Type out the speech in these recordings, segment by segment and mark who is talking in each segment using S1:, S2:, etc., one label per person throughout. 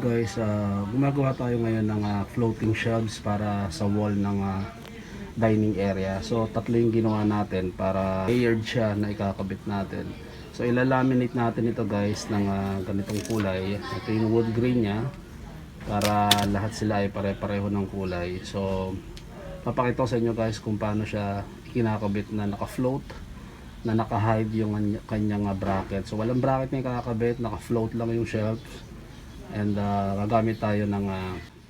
S1: Guys, gumagawa tayo ngayon ng floating shelves para sa wall ng dining area. So tatlo yung ginawa natin para layered siya na ikakabit natin. So ilalaminate natin ito guys ng ganitong kulay. Ito yung wood grain nya para lahat sila ay pare-pareho ng kulay. So papakita ko sa inyo guys kung paano siya kinakabit na naka-float, na naka-hide yung kanyang bracket. So walang bracket na ikakabit, naka-float lang yung shelves. And gagamit tayo ng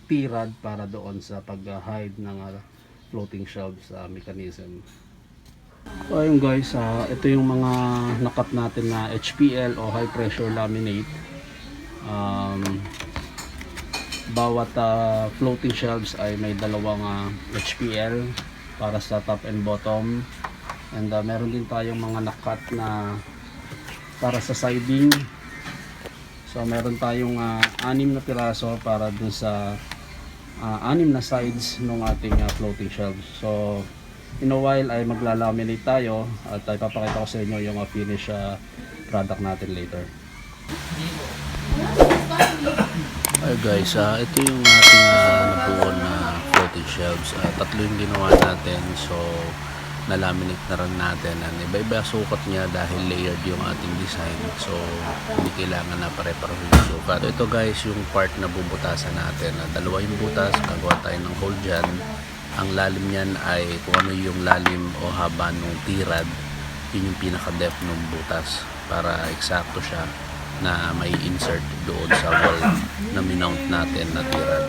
S1: Trod para doon sa pag-hide ng floating shelves mechanism. So ayun guys, ito yung mga nakat natin na HPL o high pressure laminate. Bawat floating shelves ay may dalawang HPL para sa top and bottom. And meron din tayong mga nakat na para sa siding. So meron tayong 6 na piraso para dun sa 6 na sides ng ating floating shelves. So in a while ay maglalaminate tayo at ipapakita ko sa inyo yung finish product natin later. Hi guys, ito yung ating nabuo na floating shelves. Tatlo yung ginawa natin. So na-laminate na rin natin. Iba-iba sukat niya dahil layered yung ating design. So hindi kailangan na pare-pareho yung sukat. Ito guys yung part na bubutasan natin. Dalawa yung butas, gagawa tayo ng hole dyan. Ang lalim niyan ay kung ano yung lalim o haba ng Trod. Yun yung pinaka-depth ng butas para eksakto siya na may insert doon sa wall na minount natin na Trod.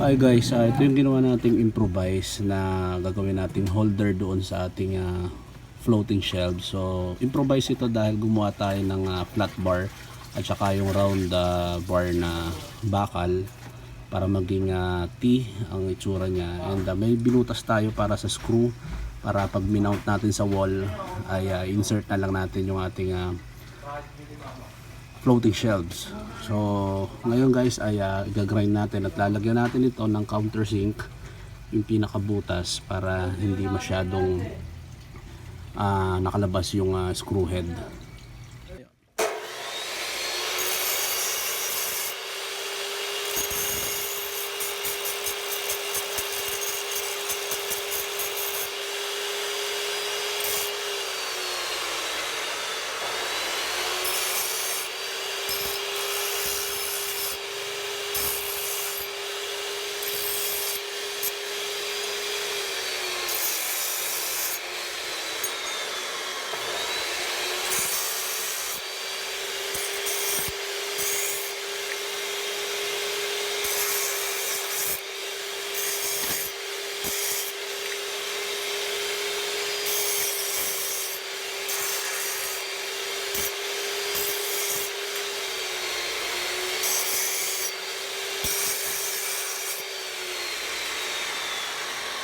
S1: Hi guys, ito yung ginawa nating improvise na gagawin nating holder doon sa ating floating shelf. So improvise ito dahil gumawa tayo ng flat bar at saka yung round bar na bakal para maging T ang itsura niya. And may binutas tayo para sa screw para pag minount natin sa wall ay insert na lang natin yung ating floating shelves. So ngayon guys ay i-grind natin at lalagyan natin ito ng countersink, yung pinakabutas para hindi masyadong nakalabas yung screw head.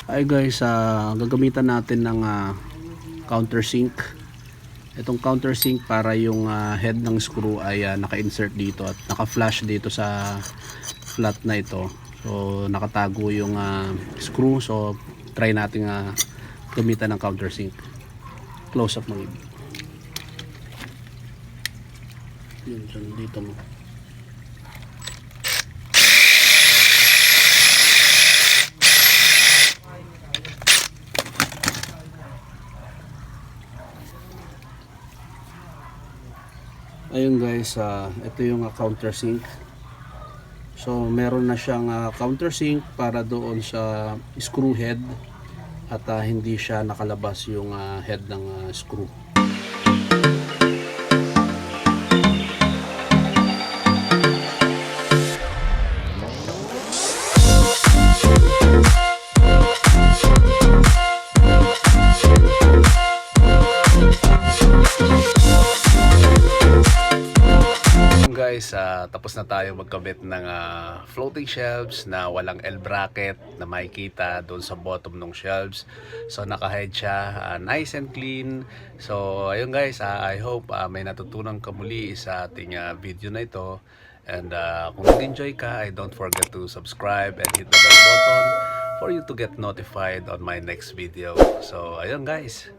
S1: Hi guys, gagamitan natin ng countersink. Itong countersink para yung head ng screw ay naka-insert dito at naka-flash dito sa flat na ito. So nakatago yung screw. So try natin gamitan ng countersink. Close up mo. Yun, dito mo. Ayun guys, ito yung countersink. So meron na siyang countersink para doon sa screw head at hindi siya nakalabas yung head ng screw. Guys, tapos na tayo magkabit ng floating shelves na walang L bracket na makikita doon sa bottom ng shelves. So naka-hide siya, nice and clean. So ayun guys, I hope may natutunan ka muli sa ating video na ito. And kung nag-enjoy ka, don't forget to subscribe and hit the bell button for you to get notified on my next video. So ayun guys,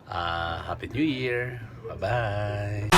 S2: Happy New Year. Bye-bye.